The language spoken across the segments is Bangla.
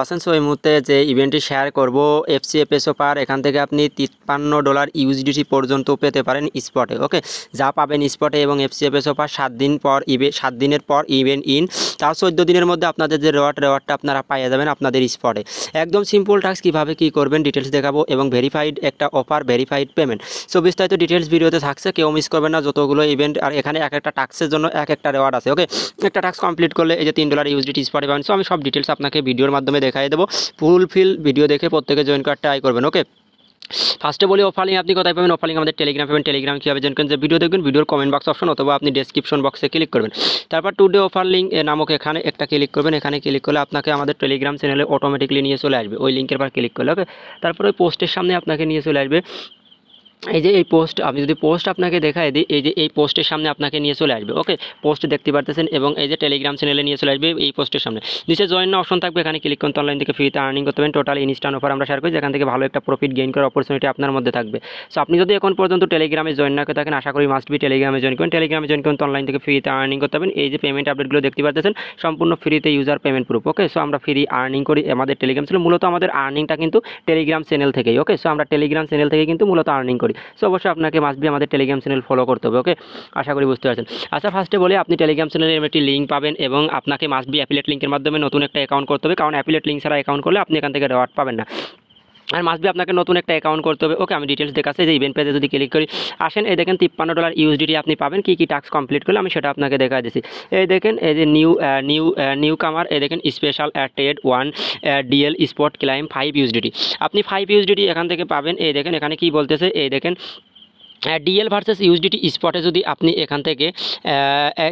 আছেন। সো এই মুহূর্তে যে ইভেন্টটি শেয়ার করব এফসিএফএস অফার, এখান থেকে আপনি $53 ইউএসডিটি পর্যন্ত পেতে পারেন স্পটে। ওকে, যা পাবেন স্পটে এবং এফসিএফএস অফার 7 দিনের পর ইভেন্ট ইন, তার 14 দিনের মধ্যে আপনাদের যে রেওয়ার্ডটা আপনারা পাইয়ে যাবেন আপনাদের স্পটে। একদম সিম্পল টাস্ক, কীভাবে কী করবেন ডিটেলস দেখাবো এবং ভেরিফাইড একটা অফার, ভেরিফাইড পেমেন্ট। সো বিস্তারিত ডিটেলস ভিডিওতে থাকছে, কেউ মিস করবেন না। যতগুলো ইভেন্ট আর এখানে এক একটা টাস্কের জন্য এক একটা রেওয়ার্ড আছে। ওকে, একটা টাস্ক কমপ্লিট করলে এই যে $3 ইউএসডিটি স্পটে পাবেন। সো আমি সব ডিটেলস আপনাকে ভিডিওর মাধ্যমে দেখাই দেবো। ফুলফিল ভিডিও দেখে প্রত্যেকে জয়েন করার ট্রাই করবেন। ওকে, ফার্স্টে বলি অফারিং আপনি কোথায় পাবেন। অফারিং আমাদের টেলিগ্রাম পাবেন। টেলিগ্রাম কীভাবে জয়েন করেন, যে ভিডিও দেখবেন ভিডিওর কমেন্ট বক্স অপশন অথবা আপনি ডেসক্রিপশন বক্সে ক্লিক করবেন। তারপর টুডে অফার লিঙ্ক নামক এখানে একটা ক্লিক করবেন। এখানে ক্লিক করলে আপনাকে আমাদের টেলিগ্রাম চ্যানেলে অটোমেটিকলি নিয়ে চলে আসবে। ওই লিঙ্কের পর ক্লিক করলে ওকে, তারপর ওই পোস্টের সামনে আপনাকে নিয়ে চলে আসবে। এই যে এই পোস্ট, আমি যদি পোস্ট আপনাকে দেখাই দিই, এই যে এই পোস্টের সামনে আপনাকে নিয়ে চলে আসবে। ওকে, পোস্ট দেখতে পারতেছেন এবং এই যে টেলিগ্রাম চ্যানেলে নিয়ে চলে আসবে এই পোস্টের সামনে। নিচে জয়েন না অপশন থাকবে, এখানে ক্লিক করুন। অনলাইন থেকে ফ্রিতে আর্নিং করতে পারেন। টোটাল ইনস্ট্যান্ট অফার আমরা শেয়ার করি, যেখান থেকে ভালো একটা প্রফিট গেইন করার অপরচুনিটি আপনার মধ্যে থাকবে। সো আপনি যদি এখন পর্যন্ত টেলিগ্রামে জয়েন না করে থাকেন, আশা করি মাস্ট বি টেলিগ্রামে জয়েন করুন। টেলিগ্রামে জয়েন করুন, অনলাইন থেকে ফ্রিতে আর্নিং করতে পারেন। এই যে পেমেন্ট আপডেটগুলো দেখতে পাচ্ছেন সম্পূর্ণ ফ্রিতে, ইউজার পেমেন্ট প্রুফ। ওকে, সো আমরা ফ্রি আর্নিং করি আমাদের টেলিগ্রাম চ্যানেল। মূলত আমাদের আর্নিংটা কিন্তু টেলিগ্রাম চ্যানেল থেকেই। ওকে, সো আমরা টেলিগ্রাম চ্যানেল থেকে কিন্তু মূলত আর্নিং করি। সো অবশ্যই আপনাকে মাস্ট বি আমাদের টেলিগ্রাম চ্যানেল ফলো করতে হবে। ওকে, আশা করি বুঝতে পারছেন। আচ্ছা, ফার্স্টে বলে আপনি টেলিগ্রাম চ্যানেলের একটি লিঙ্ক পাবেন এবং আপনাকে মাস্ট বি অ্যাফিলিয়েট লিঙ্কের মাধ্যমে নতুন একটা অ্যাকাউন্ট করতে হবে, কারণ অ্যাফিলিয়েট লিঙ্ক ছাড়া অ্যাকাউন্ট করলে আপনি এখান থেকে রেওয়ার্ড পাবেন না। আর মাস্ট বি আপনাকে নতুন একটা অ্যাকাউন্ট করতে হবে। ওকে, আমি ডিটেলস দেখাচ্ছি। যে ইভেন্ট পেজে যদি ক্লিক করি, আসেন এই দেখেন $53 ইউএসডিটি আপনি পাবেন। কী টাস্ক কমপ্লিট করলে আমি সেটা আপনাকে দেখা দিচ্ছি। এই দেখেন, এই যে নিউ কামার, এই দেখেন special trade 1 DL spot claim 5 USDT. আপনি 5 ইউএসডিটি এখান থেকে পাবেন। এই দেখেন এখানে কি বলতেছে, এই দেখেন ডিএল ভার্সেস ইউএসডিটি স্পটে যদি আপনি এখান থেকে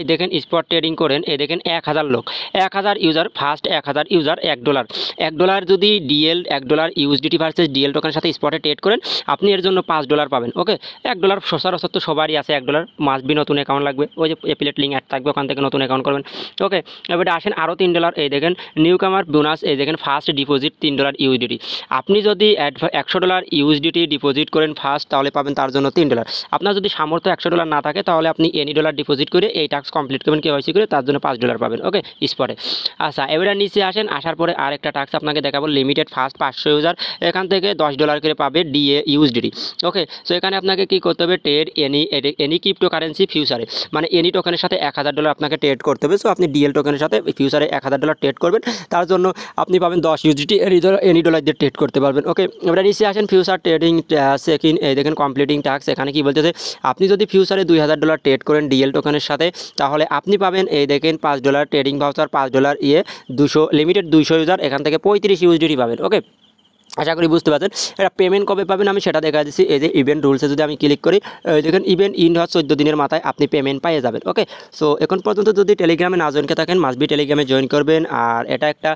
দেখেন স্পট ট্রেডিং করেন, এই দেখেন 1000 লোক, 1000 ইউজার, ফার্স্ট 1000 ইউজার $1 যদি ডিএল $1 ইউএসডিটি ভার্সেস ডিএল টোকেনের সাথে স্পটে ট্রেড করেন, আপনি এর জন্য $5 পাবেন। ওকে, $1 সচরাচর তো সবারই আছে $1, মাস্ট বি নতুন অ্যাকাউন্ট লাগবে। ওই যে অ্যাফিলিয়েট লিঙ্ক অ্যাড থাকবে, ওখান থেকে নতুন অ্যাকাউন্ট করবেন। ওকে, এবারে আসেন আরও $3। এই দেখেন নিউ কামার বোনাস, এই দেখেন ফার্স্ট ডিপোজিট $3 ইউএসডিটি। আপনি যদি $100 ইউএসডিটি ডিপোজিট করেন ফার্স্ট, তাহলে পাবেন তার জন্য $3। আপনার যদি সামর্থ্য $100 না থাকে, তাহলে আপনি এনি ডলার ডিপোজিট করে এই টাস্ক কমপ্লিট করবেন কেওয়াইসি করে, তার জন্য $5 পাবেন। ওকে, স্পটে। আচ্ছা, এবারে নিচে আসেন, আসার পরে আর একটা টাস্ক আপনাকে দেখাবো, লিমিটেড ফার্স্ট 500 ইউজার, এখান থেকে $10 করে পাবে ডিএ ইউএসডিটি। ওকে, সো এখানে আপনাকে কী করতে হবে, ট্রেড এনি ক্রিপ্টো কারেন্সি ফিউচারে, মানে এনি টোকেনের সাথে $1000 আপনাকে ট্রেড করতে হবে। সো আপনি ডিএল টোকেনের সাথে ফিউচারে $1000 ট্রেড করবেন, তার জন্য আপনি পাবেন 10 ইউএসডিটি এনি ডলার দিয়ে ট্রেড করতে পারবেন। ওকে, এবারে নিচে আসেন, ফিউচার ট্রেডিং সেকেন্ড, এই দেখেন কমপ্লিটিং টাস্ক। এখানে কি বলতেছে, আপনি যদি ফিউচারে $2000 ট্রেড করেন ডিএল টোকেনের সাথে, তাহলে আপনি পাবেন এই দেখেন $5 ট্রেডিং ভাউচার, $5 লিমিটেড 200 ইউজার, এখান থেকে 35 ইউএসডিটি পাবেন। ওকে, আশা করি বুঝতে পারছেন। এটা পেমেন্ট কবে পাবেন আমি সেটা দেখা দিচ্ছি। এই যে ইভেন্ট রুলসে যদি আমি ক্লিক করি, দেখেন ইভেন্ট ইন হওয়ার 14 দিনের মাথায় আপনি পেমেন্ট পেয়ে যাবেন। ওকে, সো এখন পর্যন্ত যদি টেলিগ্রামে না জয়েন করে থাকেন, মাস্ট বি টেলিগ্রামে জয়েন করবেন। আর এটা একটা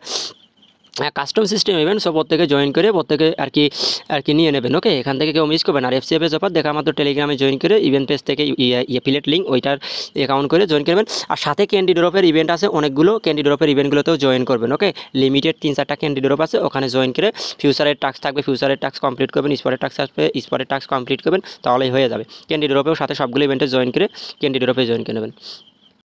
কাস্টম সিস্টেম ইভেন্ট, সো প্রত্যেকে জয়েন করে প্রত্যেকে আর কি নিয়ে নেবেন। ওকে, এখান থেকে কেউ মিস করবেন। আর এফসিএফএস অফার দেখা মাত্র টেলিগ্রামে জয়েন করে ইভেন্ট পেজ থেকে অ্যাফিলিয়েট লিঙ্ক ওইটার অ্যাকাউন্ট করে জয়েন করবেন। আর সাথে ক্যান্ডি ড্রপের ইভেন্ট আছে অনেকগুলো, ক্যান্ডি ড্রপের ইভেন্টগুলোতেও জয়েন করবেন। ওকে, লিমিটেড 3-4টা ক্যান্ডি ড্রপ আছে, ওখানে জয়েন করে ফিউচারের টাস্ক থাকবে, ফিউচারের টাস্ক কমপ্লিট করবেন, স্পটের টাস্ক আসবে, স্পটের টাস্ক কমপ্লিট করবেন, তাহলেই হয়ে যাবে। ক্যান্ডি ড্রপেও সাথে সবগুলো ইভেন্টে জয়েন করে ক্যান্ডি ড্রপে জয়েন করে নেবেন।